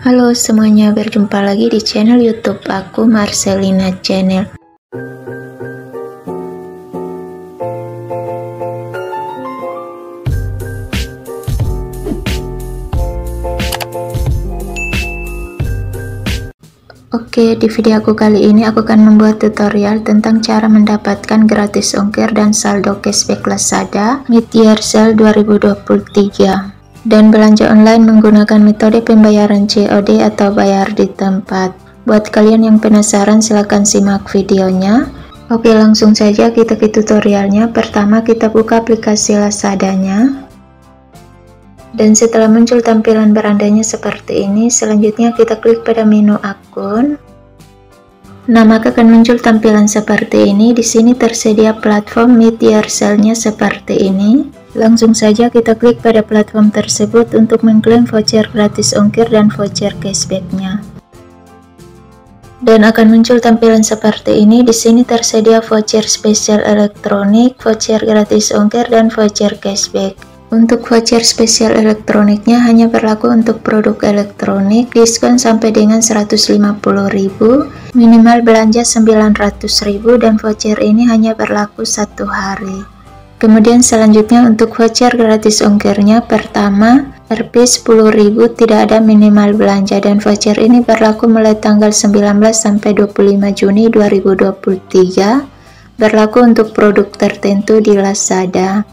Halo semuanya, berjumpa lagi di channel YouTube aku, Marcelina Channel. Oke, di video aku kali ini aku akan membuat tutorial tentang cara mendapatkan gratis ongkir dan saldo cashback Lazada mid-year sale 2023 dan belanja online menggunakan metode pembayaran COD atau bayar di tempat. Buat kalian yang penasaran, silahkan simak videonya. Oke, langsung saja kita ke tutorialnya. Pertama, kita buka aplikasi Lazadanya. Dan setelah muncul tampilan berandanya seperti ini, selanjutnya kita klik pada menu akun. Nah, maka akan muncul tampilan seperti ini. Di sini tersedia platform mid-year sale-nya seperti ini. Langsung saja kita klik pada platform tersebut untuk mengklaim voucher gratis ongkir dan voucher cashback-nya. Dan akan muncul tampilan seperti ini. Di sini tersedia voucher spesial elektronik, voucher gratis ongkir, dan voucher cashback. Untuk voucher spesial elektroniknya hanya berlaku untuk produk elektronik, diskon sampai dengan 150.000, minimal belanja 900.000, dan voucher ini hanya berlaku 1 hari. Kemudian selanjutnya untuk voucher gratis ongkirnya, pertama Rp 10.000 tidak ada minimal belanja, dan voucher ini berlaku mulai tanggal 19 sampai 25 Juni 2023, berlaku untuk produk tertentu di Lazada.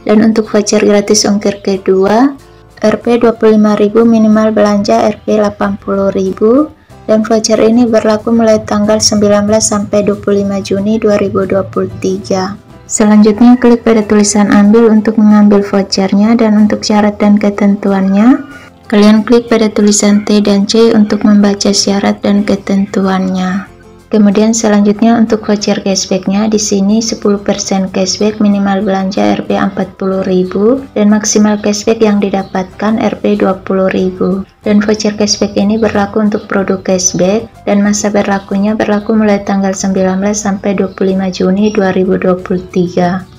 Dan untuk voucher gratis ongkir kedua, Rp 25.000 minimal belanja Rp 80.000, dan voucher ini berlaku mulai tanggal 19 sampai 25 Juni 2023. Selanjutnya klik pada tulisan ambil untuk mengambil vouchernya, dan untuk syarat dan ketentuannya kalian klik pada tulisan T dan C untuk membaca syarat dan ketentuannya. Kemudian selanjutnya untuk voucher cashbacknya, di sini 10% cashback minimal belanja Rp 40.000 dan maksimal cashback yang didapatkan Rp 20.000. Dan voucher cashback ini berlaku untuk produk cashback dan masa berlakunya berlaku mulai tanggal 19 sampai 25 Juni 2023.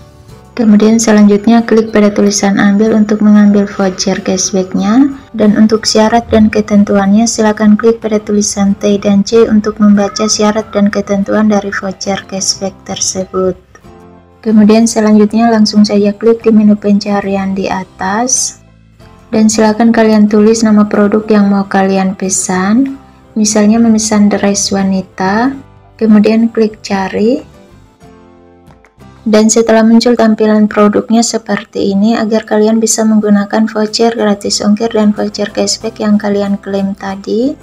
Kemudian selanjutnya klik pada tulisan ambil untuk mengambil voucher cashbacknya, dan untuk syarat dan ketentuannya silakan klik pada tulisan T dan C untuk membaca syarat dan ketentuan dari voucher cashback tersebut. Kemudian selanjutnya langsung saja klik di menu pencarian di atas, dan silakan kalian tulis nama produk yang mau kalian pesan, misalnya memesan dress wanita, kemudian klik cari. Dan setelah muncul tampilan produknya seperti ini, agar kalian bisa menggunakan voucher gratis ongkir dan voucher cashback yang kalian klaim tadi,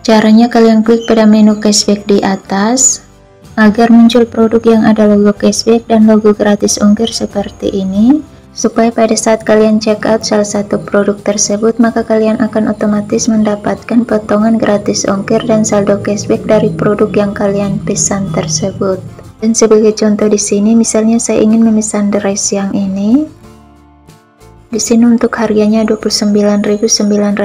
caranya kalian klik pada menu cashback di atas, agar muncul produk yang ada logo cashback dan logo gratis ongkir seperti ini, supaya pada saat kalian check out salah satu produk tersebut, maka kalian akan otomatis mendapatkan potongan gratis ongkir dan saldo cashback dari produk yang kalian pesan tersebut. Dan sebagai contoh di sini, misalnya saya ingin memesan dress yang ini. Di sini untuk harganya 29.999,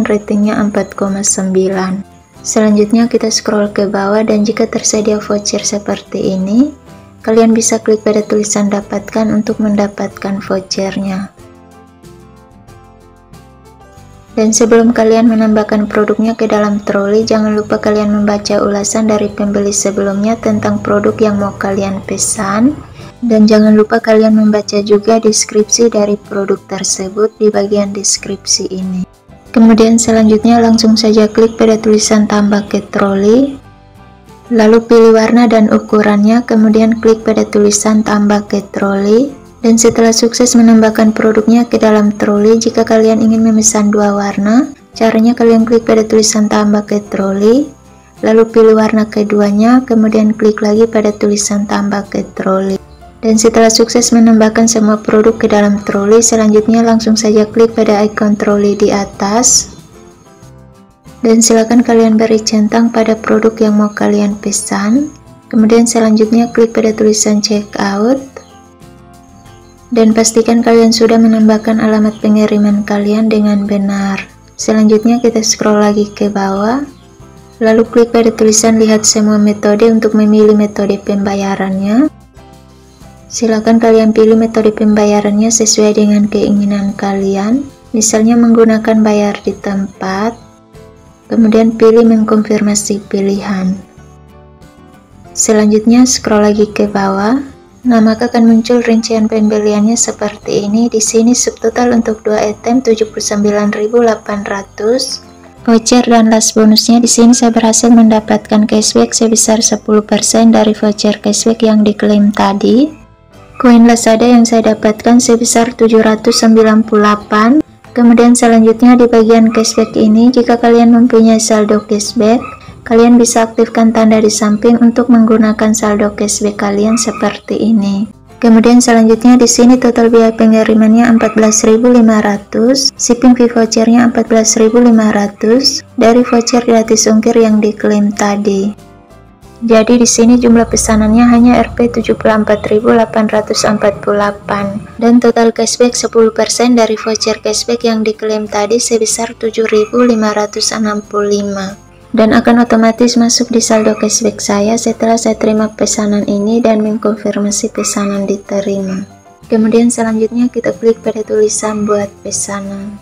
ratingnya 4,9. Selanjutnya kita scroll ke bawah, dan jika tersedia voucher seperti ini, kalian bisa klik pada tulisan dapatkan untuk mendapatkan vouchernya. Dan sebelum kalian menambahkan produknya ke dalam troli, jangan lupa kalian membaca ulasan dari pembeli sebelumnya tentang produk yang mau kalian pesan. Dan jangan lupa kalian membaca juga deskripsi dari produk tersebut di bagian deskripsi ini. Kemudian selanjutnya langsung saja klik pada tulisan tambah ke troli, lalu pilih warna dan ukurannya, kemudian klik pada tulisan tambah ke troli. Dan setelah sukses menambahkan produknya ke dalam troli, jika kalian ingin memesan 2 warna, caranya kalian klik pada tulisan tambah ke troli, lalu pilih warna keduanya, kemudian klik lagi pada tulisan tambah ke troli. Dan setelah sukses menambahkan semua produk ke dalam troli, selanjutnya langsung saja klik pada icon troli di atas, dan silakan kalian beri centang pada produk yang mau kalian pesan. Kemudian selanjutnya klik pada tulisan checkout, dan pastikan kalian sudah menambahkan alamat pengiriman kalian dengan benar. Selanjutnya kita scroll lagi ke bawah, lalu klik pada tulisan lihat semua metode untuk memilih metode pembayarannya. Silakan kalian pilih metode pembayarannya sesuai dengan keinginan kalian. misalnya menggunakan bayar di tempat, kemudian pilih mengkonfirmasi pilihan. Selanjutnya scroll lagi ke bawah. Nah, maka akan muncul rincian pembeliannya seperti ini. Di sini subtotal untuk 2 item 79.800. Voucher dan last bonusnya di sini saya berhasil mendapatkan cashback sebesar 10% dari voucher cashback yang diklaim tadi. Koin Lazada yang saya dapatkan sebesar 798. Kemudian selanjutnya di bagian cashback ini, jika kalian mempunyai saldo cashback, kalian bisa aktifkan tanda di samping untuk menggunakan saldo cashback kalian seperti ini. Kemudian selanjutnya di sini total biaya pengirimannya 14.500, shipping fee vouchernya 14.500 dari voucher gratis ongkir yang diklaim tadi. Jadi di sini jumlah pesanannya hanya Rp 74.848 dan total cashback 10% dari voucher cashback yang diklaim tadi sebesar 7.565. Dan akan otomatis masuk di saldo cashback saya setelah saya terima pesanan ini dan mengkonfirmasi pesanan diterima. Kemudian selanjutnya kita klik pada tulisan buat pesanan.